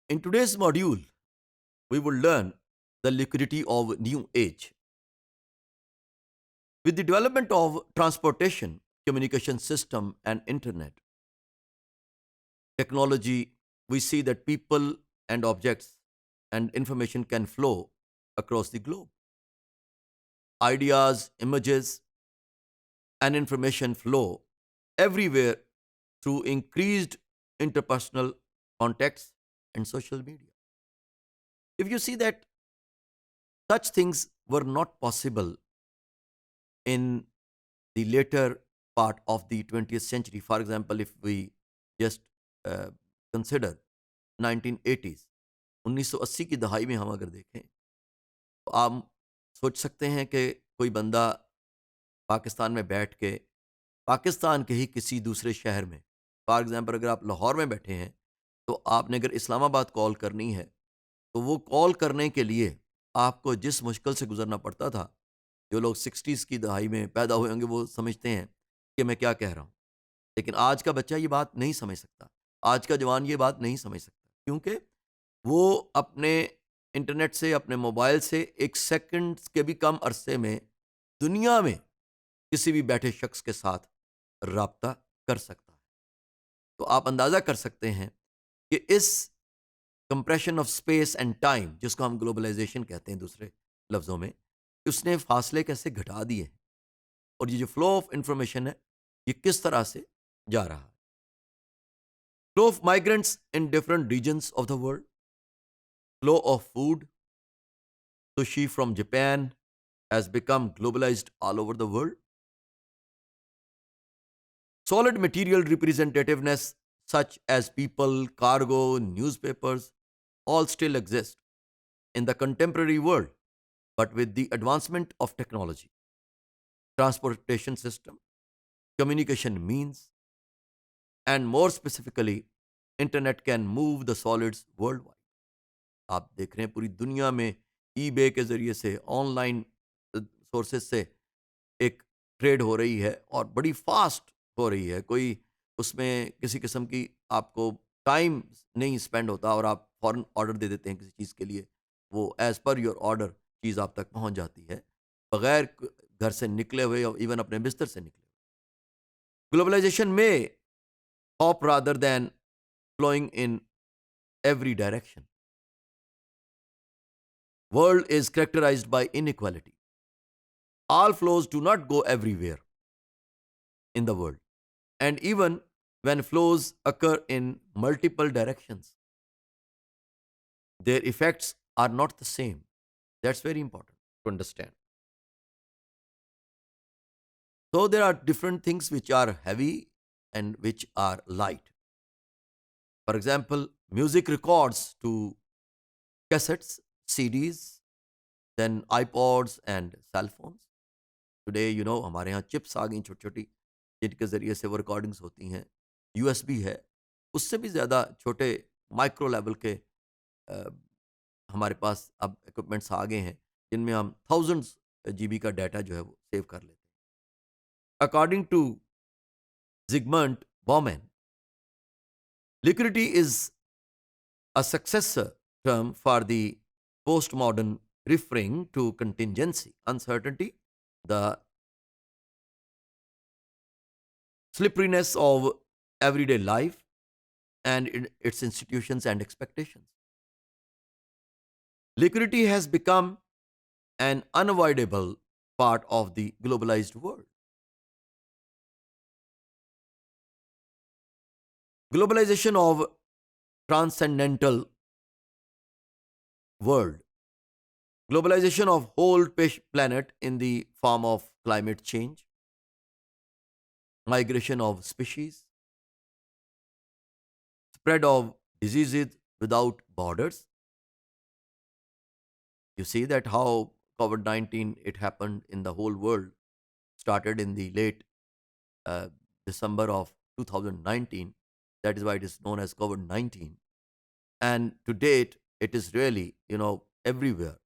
In today's module, we will learn the liquidity of new age. With the development of transportation, communication system and internet technology, we see that people and objects and information can flow across the globe. Ideas, images and information flow everywhere through increased interpersonal contacts and social media. If you see that such things were not possible in the later part of the 20th century. For example, if we just uh, consider 1980s, 1980 की दहाई में हम अगर देखें तो आप सोच सकते हैं कि कोई बंदा पाकिस्तान में बैठ के पाकिस्तान के ही किसी दूसरे शहर में, फॉर एग्जांपल अगर आप लाहौर में बैठे हैं तो आपने अगर इस्लामाबाद कॉल करनी है तो वो कॉल करने के लिए आपको जिस मुश्किल से गुजरना पड़ता था, जो लोग 60s की दहाई में पैदा हुए होंगे वो समझते हैं कि मैं क्या कह रहा हूँ। लेकिन आज का बच्चा ये बात नहीं समझ सकता। आज का जवान ये बात नहीं समझ सकता क्योंकि वो अपने इंटरनेट से, अपने मोबाइल से 1 सेकंड के भी कम अरसे में दुनिया में किसी भी बैठे शख्स के साथ राब्ता कर सकता है। तो आप अंदाज़ा कर सकते हैं कि इस compression of space and time, जिसको हम ग्लोबलाइजेशन कहते हैं दूसरे लफ्ज़ों में, उसने फासले कैसे घटा दिए हैं और ये जो फ्लो ऑफ इंफॉर्मेशन है ये किस तरह से जा रहा है। Flow of migrants in different regions of the world, flow of food, sushi from Japan has become globalized all over the world. Solid material representativeness such as people, cargo, newspapers all still exist in the contemporary world, but with the advancement of technology, transportation system, communication means, and more specifically, internet can move the solids worldwide. आप देख रहे हैं पूरी दुनिया में eBay के ज़रिए से, ऑनलाइन सोर्सेज से एक ट्रेड हो रही है और बड़ी फास्ट हो रही है। कोई उसमें किसी किस्म की आपको टाइम नहीं स्पेंड होता और आप फ़ौरन ऑर्डर दे देते हैं किसी चीज़ के लिए। वो एज़ पर योर ऑर्डर चीज़ आप तक पहुँच जाती है, बगैर घर से निकले हुए और इवन अपने बिस्तर से निकले हुए। ग्लोबलाइजेशन में hop rather than flowing in every direction. World is characterized by inequality. All flows do not go everywhere in the world. And even when flows occur in multiple directions, their effects are not the same. That's very important to understand. So there are different things which are heavy and which are light. For example, music records to cassettes, CDs, then iPods and cell phones. Today हमारे यहाँ chips आ गई छोटी-छोटी, जिनके ज़रिए से वो recordings होती हैं। यूएसबी है, उससे भी ज़्यादा छोटे माइक्रो लेवल के अ, हमारे पास अब इक्विपमेंट्स आ गए हैं, जिनमें हम थाउज़ेंड्स जीबी का डाटा जो है वो सेव कर लेते हैं। According to Zygmunt Bauman, liquidity is a successor term for the postmodern, referring to contingency, uncertainty, the slipperiness of everyday life, and its institutions and expectations. Liquidity has become an unavoidable part of the globalized world. Globalization of transcendental world. Globalization of whole planet in the form of climate change, migration of species, spread of diseases without borders. You see that how COVID-19 it happened in the whole world, started in the late uh, December of 2019. That is why it is known as COVID-19. And to date, it is really, everywhere.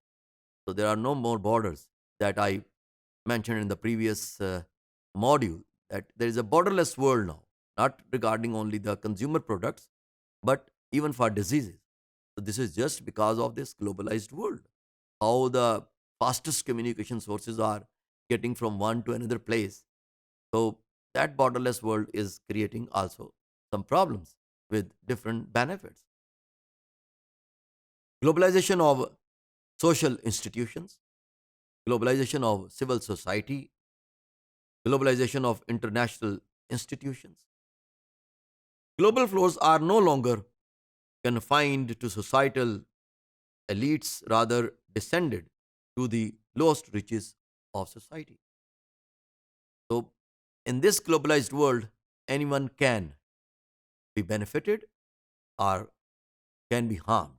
So there are no more borders that I mentioned in the previous module, that there is a borderless world now, not regarding only the consumer products, but even for diseases. So this is just because of this globalized world. How the fastest communication sources are getting from one to another place. So that borderless world is creating also some problems with different benefits. Globalization of social institutions, globalization of civil society, globalization of international institutions. Global flows are no longer confined to societal elites, rather descended to the lowest reaches of society. So, in this globalized world, anyone can be benefited or can be harmed.